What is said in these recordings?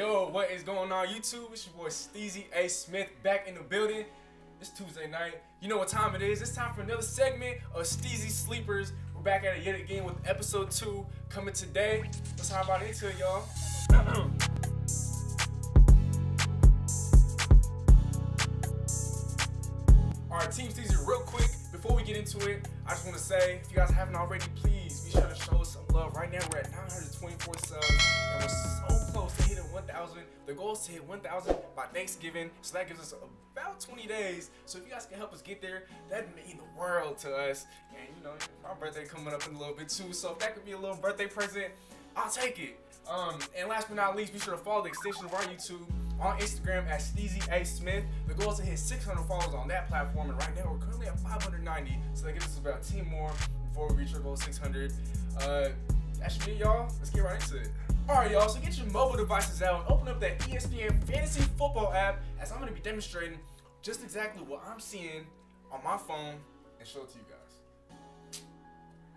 Yo, what is going on YouTube? It's your boy Steezy A. Smith back in the building. It's Tuesday night. You know what time it is. It's time for another segment of Steezy Sleepers. We're back at it yet again with episode 2 coming today. Let's hop right into it, y'all. Alright, Team Steezy, real quick, before we get into it, I just want to say, if you guys haven't already, please be sure to show us some love. Right now, we're at 924 subs, and we're so close to hitting 1,000. The goal is to hit 1,000 by Thanksgiving, so that gives us about 20 days. So if you guys can help us get there, that'd mean the world to us. And you know, my birthday coming up in a little bit too, so if that could be a little birthday present, I'll take it. And last but not least, be sure to follow the extension of our YouTube on Instagram at Steezy A. Smith. The goal is to hit 600 followers on that platform, and right now we're currently at 590, so that gives us about 10 more before we reach our goal of 600. That should be it, y'all. Let's get right into it. Alright, y'all, so get your mobile devices out and open up that ESPN Fantasy Football app, as I'm going to be demonstrating just exactly what I'm seeing on my phone and show it to you guys.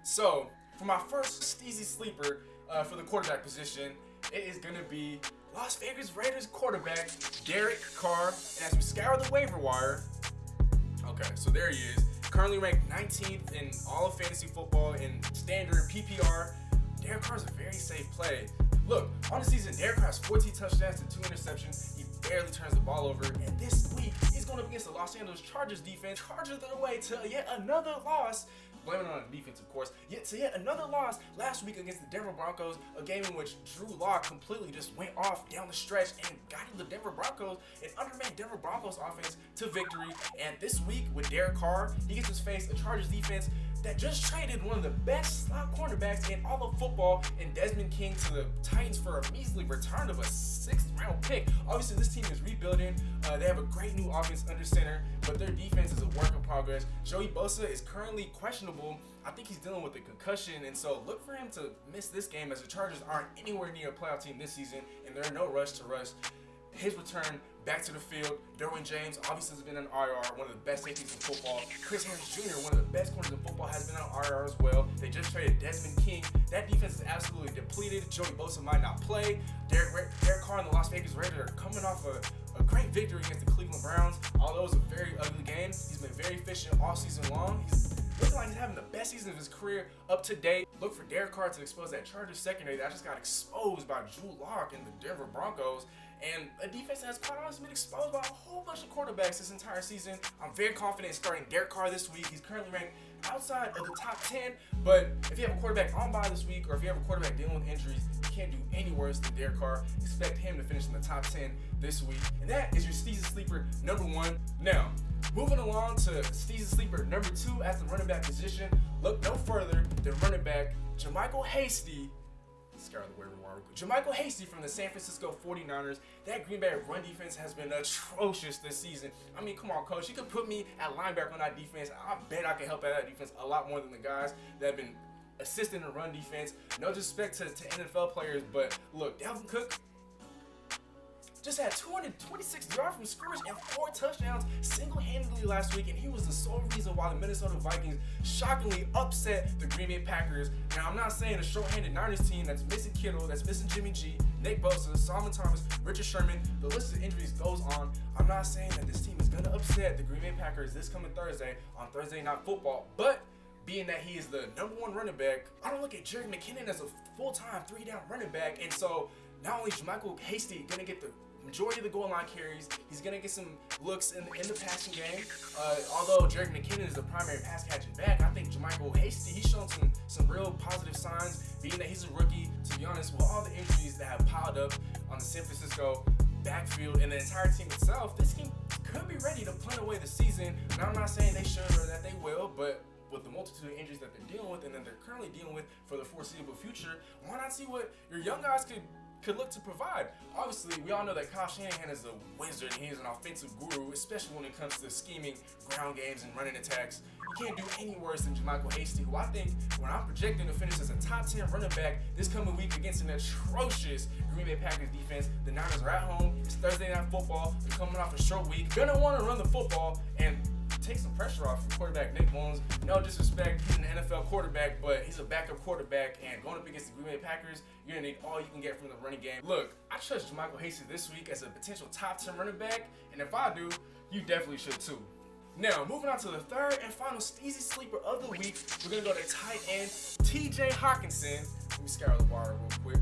So, for my first Steezy sleeper for the quarterback position, it is going to be Las Vegas Raiders quarterback Derek Carr. And as we scour the waiver wire, okay, so there he is. Currently ranked 19th in all of fantasy football in standard PPR. Derek Carr's a very safe play. Look, on the season, Derek Carr has 14 touchdowns and 2 interceptions. He barely turns the ball over. And this week, he's going up against the Los Angeles Chargers defense. Chargers their way to yet another loss. Blaming on the defense, of course. Yet another loss last week against the Denver Broncos, a game in which Drew Lock completely just went off down the stretch and guided the Denver Broncos, an undermanned Denver Broncos offense, to victory. And this week with Derek Carr, he gets to face a Chargers defense that just traded one of the best slot cornerbacks in all of football in Desmond King to the Titans for a measly return of a 6th round pick. Obviously, this team is rebuilding. They have a great new offense under center, but their defense is a work in progress. Joey Bosa is currently questionable. I think he's dealing with a concussion, and so look for him to miss this game, as the Chargers aren't anywhere near a playoff team this season, and they're in no rush to rush his return back to the field. Derwin James obviously has been on IR, one of the best safeties in football. Chris Harris Jr., one of the best corners in football, has been on IR as well. They just traded Desmond King. That defense is absolutely depleted. Joey Bosa might not play. Derek Carr and the Las Vegas Raiders are coming off a great victory against the Cleveland Browns. Although it was a very ugly game, he's been very efficient all season long. He's looking like he's having the best season of his career up to date. Look for Derek Carr to expose that Chargers secondary that just got exposed by Drew Lock and the Denver Broncos. And a defense that has quite honestly been exposed by a whole bunch of quarterbacks this entire season. I'm very confident in starting Derek Carr this week. He's currently ranked outside of the top 10, but if you have a quarterback on bye this week, or if you have a quarterback dealing with injuries, you can't do any worse than Derek Carr. Expect him to finish in the top 10 this week. And that is your Steezy Sleeper number 1. Now, moving along to Steezy Sleeper number 2 at the running back position, look no further than running back JaMycal Hasty. JaMycal Hasty from the San Francisco 49ers. That Green Bay run defense has been atrocious this season. I mean, come on, coach. You could put me at linebacker on that defense. I bet I can help out that defense a lot more than the guys that have been assisting in the run defense. No disrespect to NFL players, but look, Dalvin Cook just had 226 yards from scrimmage and 4 touchdowns single-handedly last week, and he was the sole reason why the Minnesota Vikings shockingly upset the Green Bay Packers. Now, I'm not saying a short-handed Niners team that's missing Kittle, that's missing Jimmy G, Nick Bosa, Solomon Thomas, Richard Sherman, the list of injuries goes on. I'm not saying that this team is going to upset the Green Bay Packers this coming Thursday on Thursday Night Football, but being that he is the number 1 running back, I don't look at Jerick McKinnon as a full-time 3-down running back, and so not only is JaMycal Hasty going to get the majority of the goal line carries, he's going to get some looks in the passing game. Although Jerick McKinnon is the primary pass catching back, I think JaMycal Hasty, he's shown some real positive signs, being that he's a rookie. To be honest, with all the injuries that have piled up on the San Francisco backfield and the entire team itself, this team could be ready to punt away the season. Now, I'm not saying they should or that they will, but with the multitude of injuries that they're dealing with and that they're currently dealing with for the foreseeable future, why not see what your young guys could look to provide? Obviously, we all know that Kyle Shanahan is a wizard and he is an offensive guru, especially when it comes to scheming ground games and running attacks. You can't do any worse than JaMycal Hasty, who I think, when I'm projecting to finish as a top 10 running back this coming week against an atrocious Green Bay Packers defense. The Niners are at home. It's Thursday Night Football. They're coming off a short week. Gonna want to run the football, and take some pressure off from quarterback Nick Mullins. No disrespect, he's an NFL quarterback, but he's a backup quarterback, and going up against the Green Bay Packers, you're gonna need all you can get from the running game. Look, I trust JaMycal Hasty this week as a potential top 10 running back, and if I do, you definitely should too. Now, moving on to the third and final Steezy sleeper of the week, we're gonna go to tight end TJ Hockenson. Let me scour the wire real quick.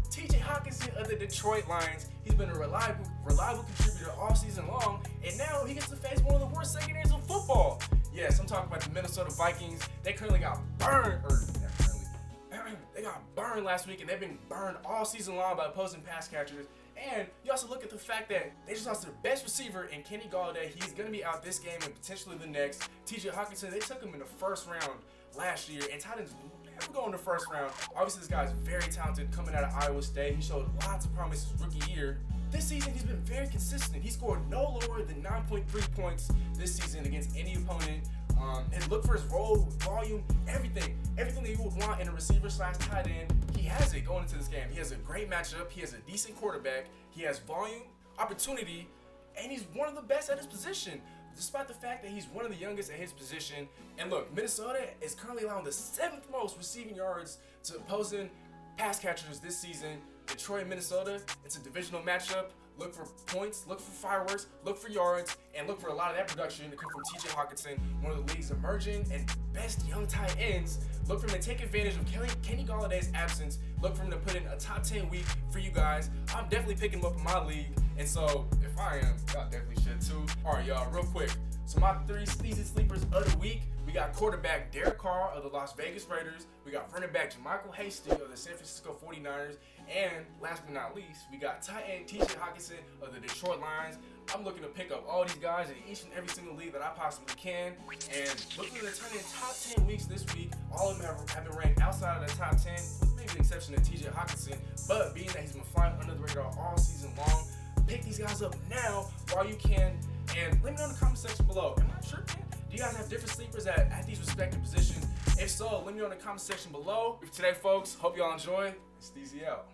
TJ Hockenson of the Detroit Lions. He's been a reliable contributor all season long, and now he gets to face one of the worst secondaries in football. Yes, I'm talking about the Minnesota Vikings. They currently got burned, they got burned last week, and they've been burned all season long by opposing pass catchers. And you also look at the fact that they just lost their best receiver in Kenny Golladay. He's going to be out this game and potentially the next. TJ Hockenson, they took him in the first round last year, and tight ends never go in the first round. Obviously, this guy's very talented coming out of Iowa State. He showed lots of promise his rookie year. This season, he's been very consistent. He scored no lower than 9.3 points this season against any opponent. And look for his role, volume, everything that you would want in a receiver / tight end. He has it going into this game. He has a great matchup. He has a decent quarterback. He has volume, opportunity, and he's one of the best at his position, despite the fact that he's one of the youngest at his position. And look, Minnesota is currently allowing the 7th most receiving yards to opposing pass catchers this season. Detroit, Minnesota, it's a divisional matchup. Look for points, look for fireworks, look for yards, and look for a lot of that production to come from TJ Hockenson, one of the league's emerging and best young tight ends. Look for him to take advantage of Kenny Galladay's absence. Look for him to put in a top 10 week for you guys. I'm definitely picking him up in my league, and so if I am, y'all definitely should too. All right, y'all, real quick. So my 3 Steezy sleepers of the week, we got quarterback Derek Carr of the Las Vegas Raiders. We got running back JaMycal Hasty of the San Francisco 49ers. And last but not least, we got tight end TJ Hockenson of the Detroit Lions. I'm looking to pick up all these guys in each and every single league that I possibly can. And looking to turn in top 10 weeks this week. All of them have been ranked outside of the top 10, with maybe the exception of TJ Hockenson. But being that he's been flying under the radar all season long, pick these guys up now while you can. And let me know in the comment section below. Am I tripping? Do you guys have different sleepers at these respective positions? If so, let me know in the comment section below. For today, folks, hope y'all enjoy. Steezy out.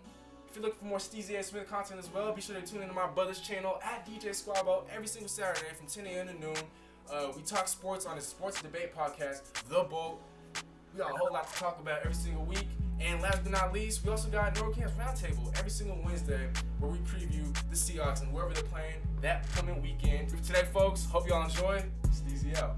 If you're looking for more Steezy and Smith content as well, be sure to tune into my brother's channel at DJ Squabbo every single Saturday from 10 a.m. to noon. We talk sports on his sports debate podcast, The Boelt. We got a whole lot to talk about every single week. And last but not least, we also got NorbCam's Roundtable every single Wednesday, where we preview the Seahawks and wherever they're playing that coming weekend. For today, folks, hope y'all enjoy. Steezy out.